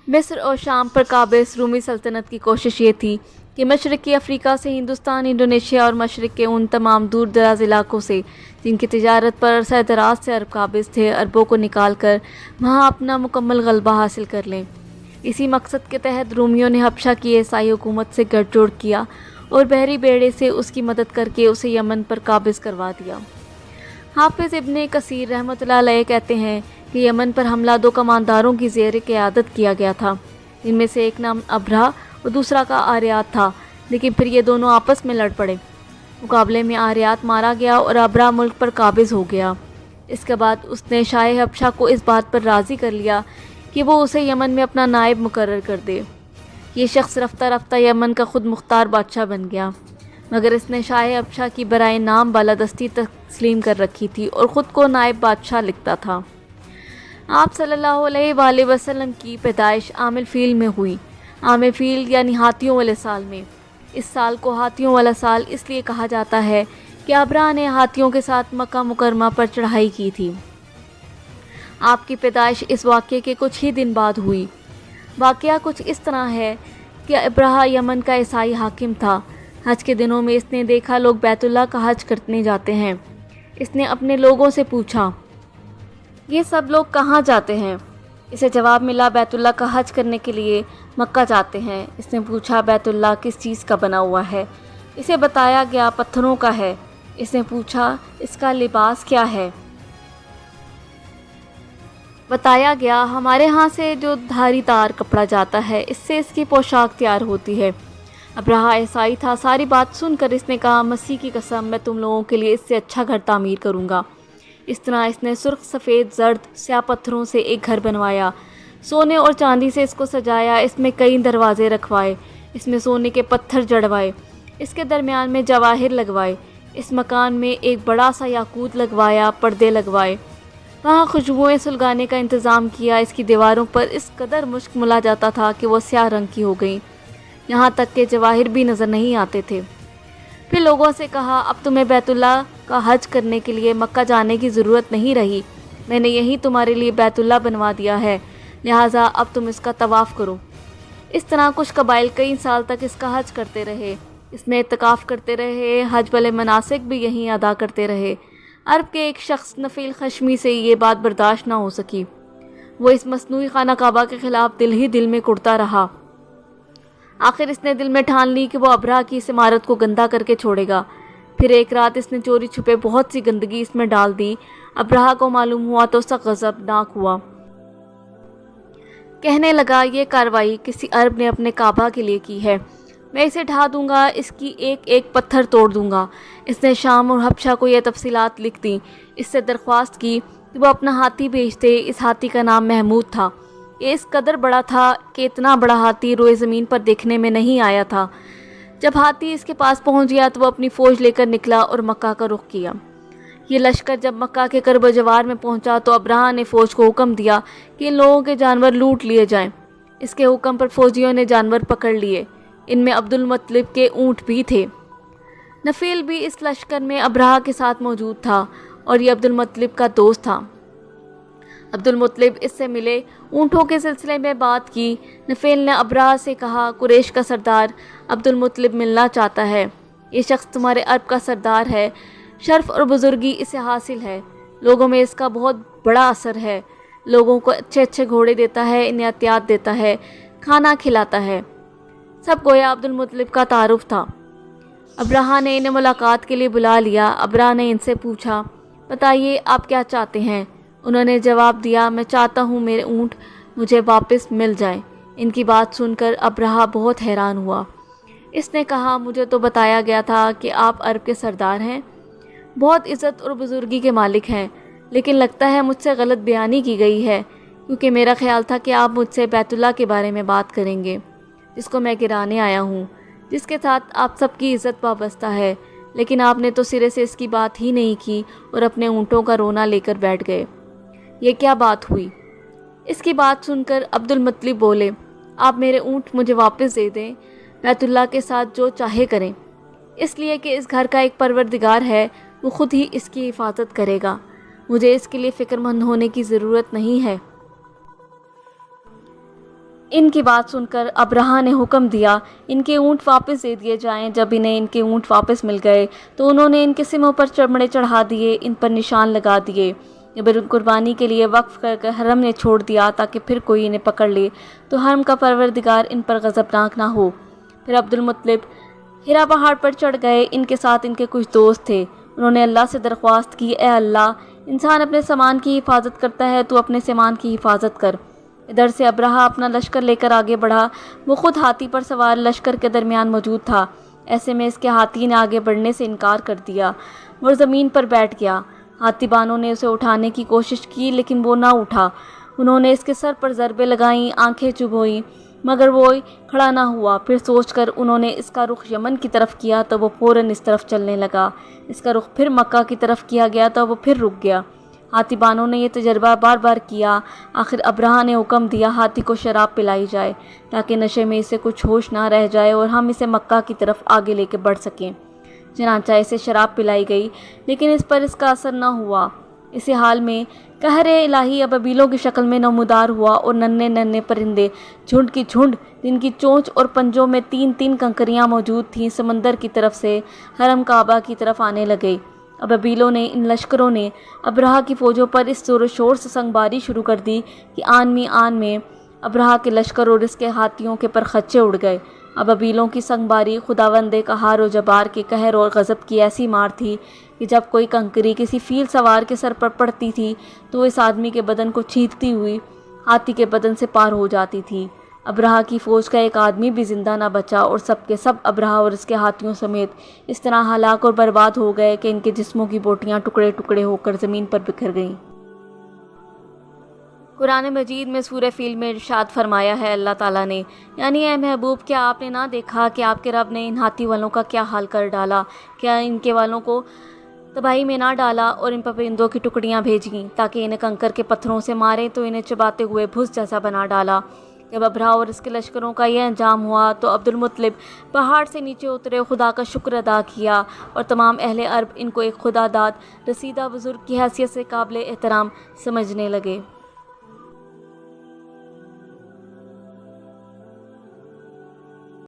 مصر اور شام پر قابض رومی سلطنت کی کوشش یہ تھی کہ مشرقی افریقہ سے ہندوستان، انڈونیشیا اور مشرق کے ان تمام دور دراز علاقوں سے جن کی تجارت پر عرصہ دراز سے عرب قابض تھے، عربوں کو نکال کر وہاں اپنا مکمل غلبہ حاصل کر لیں۔ اسی مقصد کے تحت رومیوں نے حبشہ کی عیسائی حکومت سے گٹھ جوڑ کیا اور بحری بیڑے سے اس کی مدد کر کے اسے یمن پر قابض کروا دیا۔ حافظ ابن کثیر رحمۃ اللہ علیہ کہتے ہیں کہ یمن پر حملہ 2 کمانداروں کی زیر قیادت کیا گیا تھا، ان میں سے ایک نام ابرہہ اور دوسرا کا آریات تھا، لیکن پھر یہ دونوں آپس میں لڑ پڑے۔ مقابلے میں آریات مارا گیا اور ابرہہ ملک پر قابض ہو گیا۔ اس کے بعد اس نے شاہ حبشہ کو اس بات پر راضی کر لیا کہ وہ اسے یمن میں اپنا نائب مقرر کر دے۔ یہ شخص رفتہ رفتہ یمن کا خود مختار بادشاہ بن گیا، مگر اس نے شاہ حبشہ کی برائے نام بالادستی تسلیم کر رکھی تھی اور خود کو نائب بادشاہ لکھتا تھا۔ آپ صلی اللہ علیہ وآلہ وسلم کی پیدائش عام الفیل میں ہوئی۔ عام فیل یعنی ہاتھیوں والے سال میں۔ اس سال کو ہاتھیوں والا سال اس لیے کہا جاتا ہے کہ ابرہہ نے ہاتھیوں کے ساتھ مکہ مکرمہ پر چڑھائی کی تھی۔ آپ کی پیدائش اس واقعے کے کچھ ہی دن بعد ہوئی۔ واقعہ کچھ اس طرح ہے کہ ابرہہ یمن کا عیسائی حاکم تھا۔ حج کے دنوں میں اس نے دیکھا لوگ بیت اللہ کا حج کرنے جاتے ہیں۔ اس نے اپنے لوگوں سے پوچھا، یہ سب لوگ کہاں جاتے ہیں؟ اسے جواب ملا، بیت اللہ کا حج کرنے کے لیے مکہ جاتے ہیں۔ اس نے پوچھا، بیت اللہ کس چیز کا بنا ہوا ہے؟ اسے بتایا گیا پتھروں کا ہے۔ اس نے پوچھا، اس کا لباس کیا ہے؟ بتایا گیا، ہمارے ہاں سے جو دھاری دار کپڑا جاتا ہے اس سے اس کی پوشاک تیار ہوتی ہے۔ ابرہہ عیسائی تھا۔ ساری بات سن کر اس نے کہا، مسیح کی قسم، میں تم لوگوں کے لیے اس سے اچھا گھر تعمیر کروں گا۔ اس طرح اس نے سرخ، سفید، زرد، سیاہ پتھروں سے ایک گھر بنوایا، سونے اور چاندی سے اس کو سجایا، اس میں کئی دروازے رکھوائے، اس میں سونے کے پتھر جڑوائے، اس کے درمیان میں جواہر لگوائے، اس مکان میں ایک بڑا سا یاقوت لگوایا، پردے لگوائے، وہاں خوشبوئیں سلگانے کا انتظام کیا۔ اس کی دیواروں پر اس قدر مشک ملا جاتا تھا کہ وہ سیاہ رنگ کی ہو گئیں، یہاں تک کہ جواہر بھی نظر نہیں آتے تھے۔ پھر لوگوں سے کہا، اب تمہیں بیت اللہ کا حج کرنے کے لیے مکہ جانے کی ضرورت نہیں رہی، میں نے یہی تمہارے لیے بیت اللہ بنوا دیا ہے، لہٰذا اب تم اس کا طواف کرو۔ اس طرح کچھ قبائل کئی سال تک اس کا حج کرتے رہے، اس میں اعتکاف کرتے رہے، حج والے مناسک بھی یہیں ادا کرتے رہے۔ عرب کے ایک شخص نفیل خشمی سے یہ بات برداشت نہ ہو سکی، وہ اس مصنوعی خانہ کعبہ کے خلاف دل ہی دل میں کڑتا رہا۔ آخر اس نے دل میں ٹھان لی کہ وہ ابرہہ کی اس عمارت کو گندہ کر کے چھوڑے گا۔ پھر ایک رات اس نے چوری چھپے بہت سی گندگی اس میں ڈال دی۔ ابرہہ کو معلوم ہوا تو سخت غضبناک ہوا، کہنے لگا، یہ کارروائی کسی عرب نے اپنے کعبہ کے لیے کی ہے، میں اسے ڈھا دوں گا، اس کی ایک ایک پتھر توڑ دوں گا۔ اس نے شام اور حبشہ کو یہ تفصیلات لکھ دیں، اس سے درخواست کی کہ وہ اپنا ہاتھی بھیج دے۔ اس ہاتھی کا نام محمود تھا۔ یہ اس قدر بڑا تھا کہ اتنا بڑا ہاتھی روئے زمین پر دیکھنے میں نہیں آیا تھا۔ جب ہاتھی اس کے پاس پہنچ گیا تو وہ اپنی فوج لے کر نکلا اور مکہ کا رخ کیا۔ یہ لشکر جب مکہ کے قرب و جوار میں پہنچا تو ابرہہ نے فوج کو حکم دیا کہ ان لوگوں کے جانور لوٹ لیے جائیں۔ اس کے حکم پر فوجیوں نے جانور پکڑ لیے، ان میں عبد المطلب کے اونٹ بھی تھے۔ نفیل بھی اس لشکر میں ابرہہ کے ساتھ موجود تھا اور یہ عبد المطلب کا دوست تھا۔ عبد المطلب اس سے ملے، اونٹوں کے سلسلے میں بات کی۔ نفیل نے ابرہہ سے کہا، قریش کا سردار عبد المطلب ملنا چاہتا ہے، یہ شخص تمہارے عرب کا سردار ہے، شرف اور بزرگی اسے حاصل ہے، لوگوں میں اس کا بہت بڑا اثر ہے، لوگوں کو اچھے اچھے گھوڑے دیتا ہے، انہیں عطیات دیتا ہے، کھانا کھلاتا ہے۔ سب گویا عبد المطلب کا تعارف تھا۔ ابرہہ نے انہیں ملاقات کے لیے بلا لیا۔ ابرہہ نے ان سے پوچھا، بتائیے آپ کیا چاہتے ہیں؟ انہوں نے جواب دیا، میں چاہتا ہوں میرے اونٹ مجھے واپس مل جائیں۔ ان کی بات سن کر ابرہہ بہت حیران ہوا۔ اس نے کہا، مجھے تو بتایا گیا تھا کہ آپ عرب کے سردار ہیں، بہت عزت اور بزرگی کے مالک ہیں، لیکن لگتا ہے مجھ سے غلط بیانی کی گئی ہے، کیونکہ میرا خیال تھا کہ آپ مجھ سے بیت اللہ کے بارے میں بات کریں گے، جس کو میں گرانے آیا ہوں، جس کے ساتھ آپ سب کی عزت وابستہ ہے، لیکن آپ نے تو سرے سے اس کی بات ہی نہیں کی اور اپنے اونٹوں کا رونا لے کر بیٹھ گئے۔ یہ کیا بات ہوئی؟ اس کی بات سن کر عبد المطلب بولے، آپ میرے اونٹ مجھے واپس دے دیں، بیت اللہ کے ساتھ جو چاہے کریں، اس لیے کہ اس گھر کا ایک پروردگار ہے، وہ خود ہی اس کی حفاظت کرے گا، مجھے اس کے لیے فکر مند ہونے کی ضرورت نہیں ہے۔ ان کی بات سن کر ابرہہ نے حکم دیا ان کے اونٹ واپس دے دیے جائیں۔ جب انہیں ان کے اونٹ واپس مل گئے تو انہوں نے ان کے سموں پر چمڑے چڑھا دیے، ان پر نشان لگا دیے۔ ابن قربانی کے لیے وقف کر کے حرم نے چھوڑ دیا تاکہ پھر کوئی انہیں پکڑ لے تو حرم کا پروردگار ان پر غضبناک نہ ہو۔ پھر عبد المطلب ہرا پہاڑ پر چڑھ گئے، ان کے ساتھ ان کے کچھ دوست تھے۔ انہوں نے اللہ سے درخواست کی، اے اللہ، انسان اپنے سامان کی حفاظت کرتا ہے، تو اپنے سامان کی حفاظت کر۔ ادھر سے ابرہہ اپنا لشکر لے کر آگے بڑھا، وہ خود ہاتھی پر سوار لشکر کے درمیان موجود تھا۔ ایسے میں اس کے ہاتھی نے آگے بڑھنے سے انکار کر دیا، وہ زمین پر بیٹھ گیا۔ ہاتھی بانوں نے اسے اٹھانے کی کوشش کی لیکن وہ نہ اٹھا۔ انہوں نے اس کے سر پر ضربیں لگائیں، آنکھیں چبھوئیں، مگر وہ کھڑا نہ ہوا۔ پھر سوچ کر انہوں نے اس کا رخ یمن کی طرف کیا تو وہ فوراً اس طرف چلنے لگا۔ اس کا رخ پھر مکہ کی طرف کیا گیا تو وہ پھر رک گیا۔ ہاتھی بانوں نے یہ تجربہ بار بار کیا۔ آخر ابرہہ نے حکم دیا ہاتھی کو شراب پلائی جائے تاکہ نشے میں اسے کچھ ہوش نہ رہ جائے اور ہم اسے مکہ کی طرف آگے لے کے بڑھ سکیں۔ چنانچہ اسے شراب پلائی گئی لیکن اس پر اس کا اثر نہ ہوا۔ اسی حال میں قہر الہی ابابیلوں کی شکل میں نمودار ہوا اور ننھے ننھے پرندے جھنڈ کی جھنڈ، جن کی چونچ اور پنجوں میں 3 کنکریاں موجود تھیں، سمندر کی طرف سے حرم کعبہ کی طرف آنے لگے۔ ابابیلوں نے، ان لشکروں نے ابرہہ کی فوجوں پر اس زور و شور سے سنگباری شروع کر دی کہ آن میں ابرہہ کے لشکر اور اس کے ہاتھیوں کے پر خچے اڑ گئے۔ ابابیلوں کی سنگباری خداوند قہار و جبار کے قہر اور غضب کی ایسی مار تھی کہ جب کوئی کنکری کسی فیل سوار کے سر پر پڑتی تھی تو اس آدمی کے بدن کو چھیدتی ہوئی ہاتھی کے بدن سے پار ہو جاتی تھی۔ ابرہہ کی فوج کا ایک آدمی بھی زندہ نہ بچا اور سب کے سب ابرہہ اور اس کے ہاتھیوں سمیت اس طرح ہلاک اور برباد ہو گئے کہ ان کے جسموں کی بوٹیاں ٹکڑے ٹکڑے ہو کر زمین پر بکھر گئیں۔ قرآن مجید میں سورہ فیل میں ارشاد فرمایا ہے اللہ تعالیٰ نے، یعنی اے محبوب، کیا آپ نے نہ دیکھا کہ آپ کے رب نے ان ہاتھی والوں کا کیا حال کر ڈالا؟ کیا ان کے والوں کو تباہی میں نہ ڈالا اور ان پر پرندوں کی ٹکڑیاں بھیجیں تاکہ انہیں کنکر کے پتھروں سے ماریں تو انہیں چباتے ہوئے بھس جیسا بنا ڈالا۔ جب ابرہہ اور اس کے لشکروں کا یہ انجام ہوا تو عبد المطلب پہاڑ سے نیچے اترے، خدا کا شکر ادا کیا اور تمام اہل عرب ان کو ایک خدا داد رسیدہ بزرگ کی حیثیت سے قابل احترام سمجھنے لگے۔